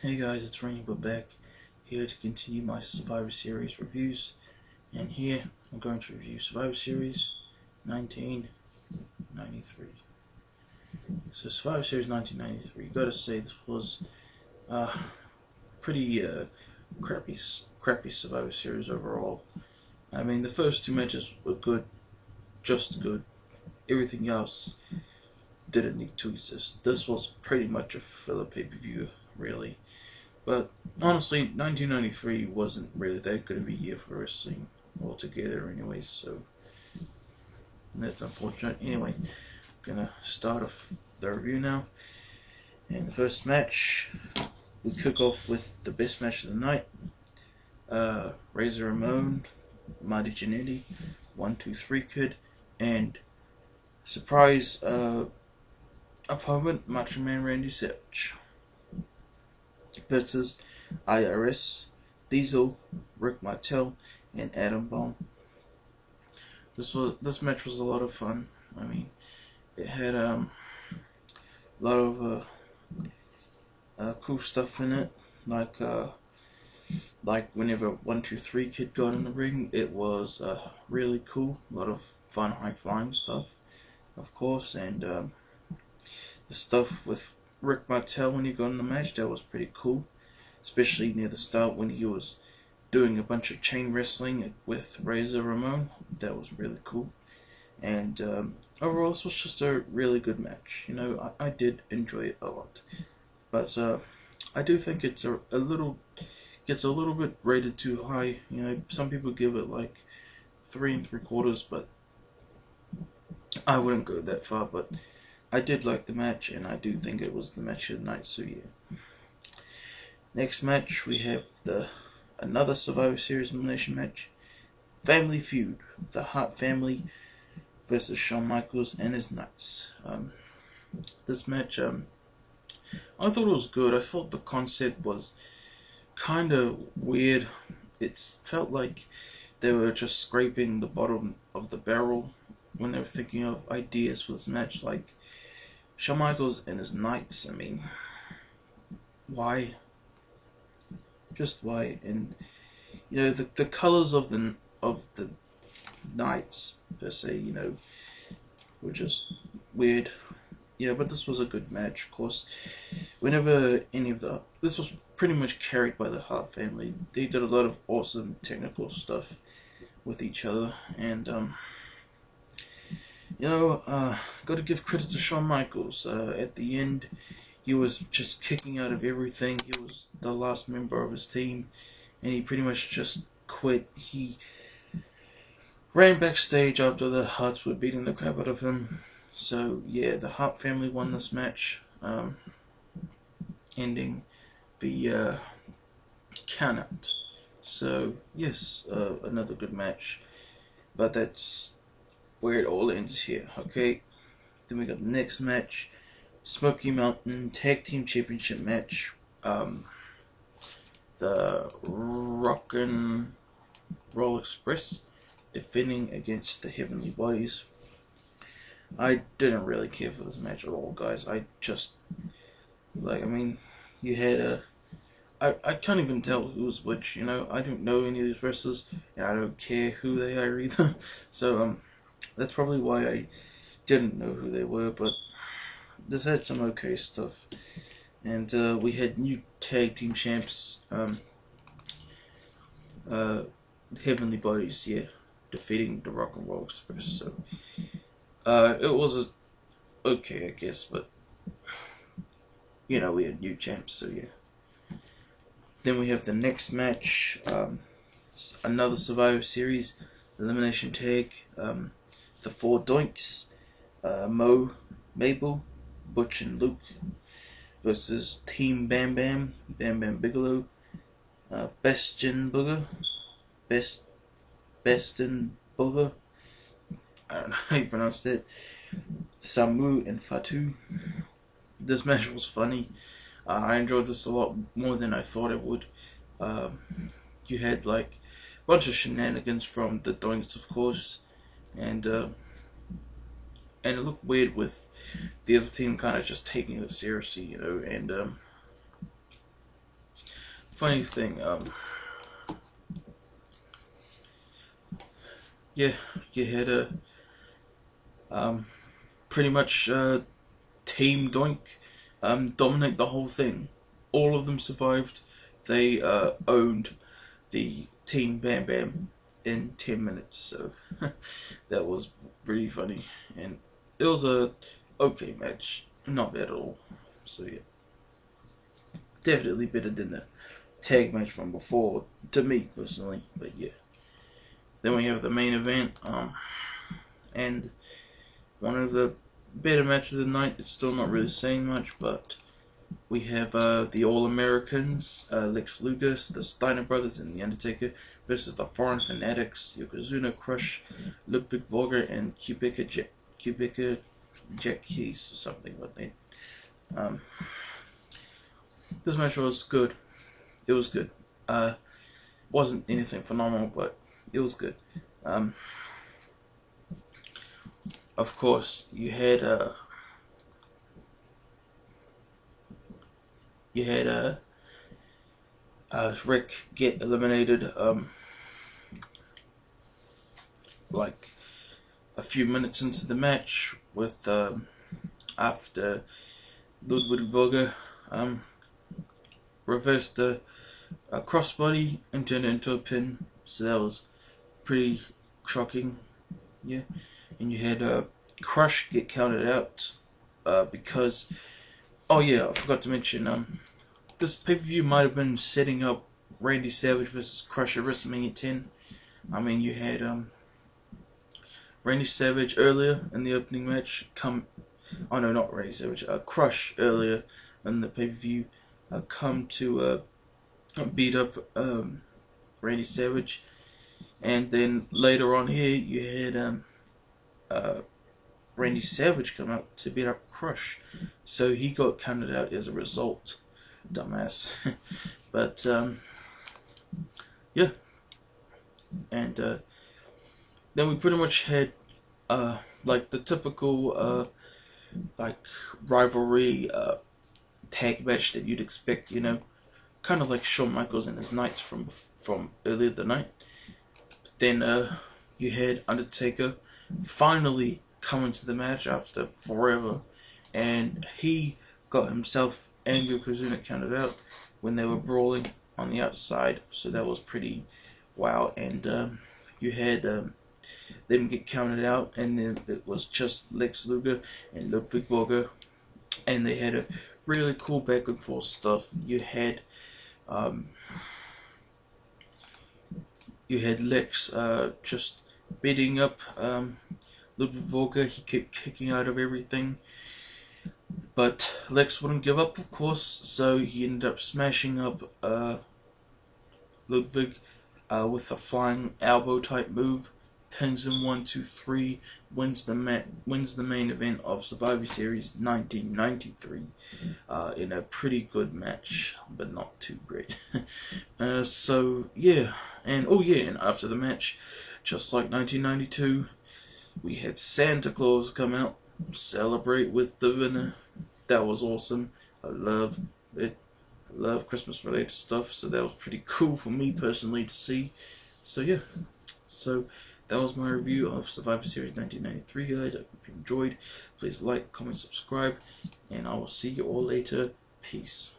Hey guys, it's Rainbow back here to continue my Survivor Series reviews, and here I'm going to review Survivor Series 1993. So Survivor Series 1993, gotta say this was pretty crappy Survivor Series overall. I mean, the first two matches were good, just good. Everything else didn't need to exist. This was pretty much a filler pay-per-view, really. But honestly, 1993 wasn't really that good of a year for wrestling altogether anyways, so that's unfortunate. Anyway, I'm gonna start off the review now. And the first match, we kick off with the best match of the night. Razor Ramon, Marty Jannetty, 1-2-3 Kid, and surprise opponent, Macho Man Randy Savage versus IRS, Diesel, Rick Martel, and Adam Bomb. This match was a lot of fun. I mean, it had a lot of cool stuff in it, like whenever 1-2-3 Kid got in the ring, it was really cool. A lot of fun high flying stuff, of course, and the stuff with Rick Martel when he got in the match, that was pretty cool, especially near the start when he was doing a bunch of chain wrestling with Razor Ramon. That was really cool. And overall, this was just a really good match. You know, I did enjoy it a lot, but I do think it's gets a little bit rated too high. You know, some people give it like 3 3/4, but I wouldn't go that far. But I did like the match, and I do think it was the match of the night, so yeah. Next match, we have another Survivor Series elimination match. Family Feud, the Hart family versus Shawn Michaels and his Knights. This match, I thought it was good. I thought the concept was kind of weird. It felt like they were just scraping the bottom of the barrel when they were thinking of ideas for this match, like Shawn Michaels and his Knights. I mean, why? Just why? And you know, the colors of the Knights per se, you know, were just weird. Yeah, but this was a good match, of course. Whenever this was pretty much carried by the Hart family. They did a lot of awesome technical stuff with each other, and you know, got to give credit to Shawn Michaels. At the end, he was just kicking out of everything. He was the last member of his team, and he pretty much just quit. He ran backstage after the Harts were beating the crap out of him. So yeah, the Hart family won this match, ending the countout. So yes, another good match, but that's where it all ends here. Okay, then we got the next match, Smoky Mountain Tag Team Championship match. The Rock and Roll Express defending against the Heavenly Bodies. I didn't really care for this match at all, guys. I just, I mean, you had I can't even tell who was which, you know. I don't know any of these wrestlers, and I don't care who they are either. So, that's probably why I didn't know who they were, but this had some okay stuff. And, we had new tag team champs, Heavenly Bodies, yeah, defeating the Rock and Roll Express, so, it was okay, I guess, but, you know, we had new champs, so yeah. Then we have the next match, another Survivor Series elimination tag, the Four Doinks, Mo, Mabel, Butch and Luke versus Team Bam Bam, Bam Bam Bigelow, Bastion Booger, Bastin Booger, I don't know how you pronounce it, Samu and Fatu. This match was funny. I enjoyed this a lot more than I thought it would. You had like a bunch of shenanigans from the Doinks, of course, and it looked weird with the other team kind of just taking it seriously, you know, and funny thing, yeah, you had a pretty much Team Doink dominate the whole thing. All of them survived. They owned the Team Bam Bam in 10 minutes, so that was really funny, and it was a okay match, not bad at all. So yeah, definitely better than the tag match from before, to me personally. But yeah, then we have the main event, and one of the better matches of the night. It's still not really saying much, but we have the All-Americans, Lex Luger, the Steiner Brothers, and The Undertaker versus the Foreign Fanatics, Yokozuna, Crush, Ludwig Borger, and Kubica Jack Keys or something like that. This match was good. It was good. Wasn't anything phenomenal, but it was good. Of course, you had Rick get eliminated like a few minutes into the match with after Ludwig Borger reversed the crossbody and turned it into a pin, so that was pretty shocking. Yeah, and you had Crush get counted out because, oh yeah, I forgot to mention, this pay-per-view might have been setting up Randy Savage versus Crush at WrestleMania 10. I mean, you had Randy Savage earlier in the opening match oh no, not Randy Savage, Crush earlier in the pay-per-view come to beat up Randy Savage, and then later on here you had Randy Savage come out to beat up Crush, so he got counted out as a result, dumbass. But yeah, and then we pretty much had like the typical like rivalry tag match that you'd expect, you know, kind of like Shawn Michaels and his Knights from earlier the night. Then you had Undertaker finally come into the match after forever, and he got himself and Yokozuna counted out when they were brawling on the outside, so that was pretty wow. And you had them get counted out, and then it was just Lex Luger and Ludwig Borger, and they had a really cool back and forth stuff. You had Lex just beating up Ludwig Borger. He kept kicking out of everything, but Lex wouldn't give up, of course, so he ended up smashing up Ludwig with a flying elbow type move, pins him 1, 2, 3, wins the main event of Survivor Series 1993 in a pretty good match, but not too great. So yeah, and oh yeah, and after the match, just like 1992, we had Santa Claus come out, celebrate with the winner. That was awesome. I love it. I love Christmas related stuff, so that was pretty cool for me personally to see. So yeah, so that was my review of Survivor Series 1993, guys. I hope you enjoyed. Please like, comment, subscribe, and I will see you all later. Peace.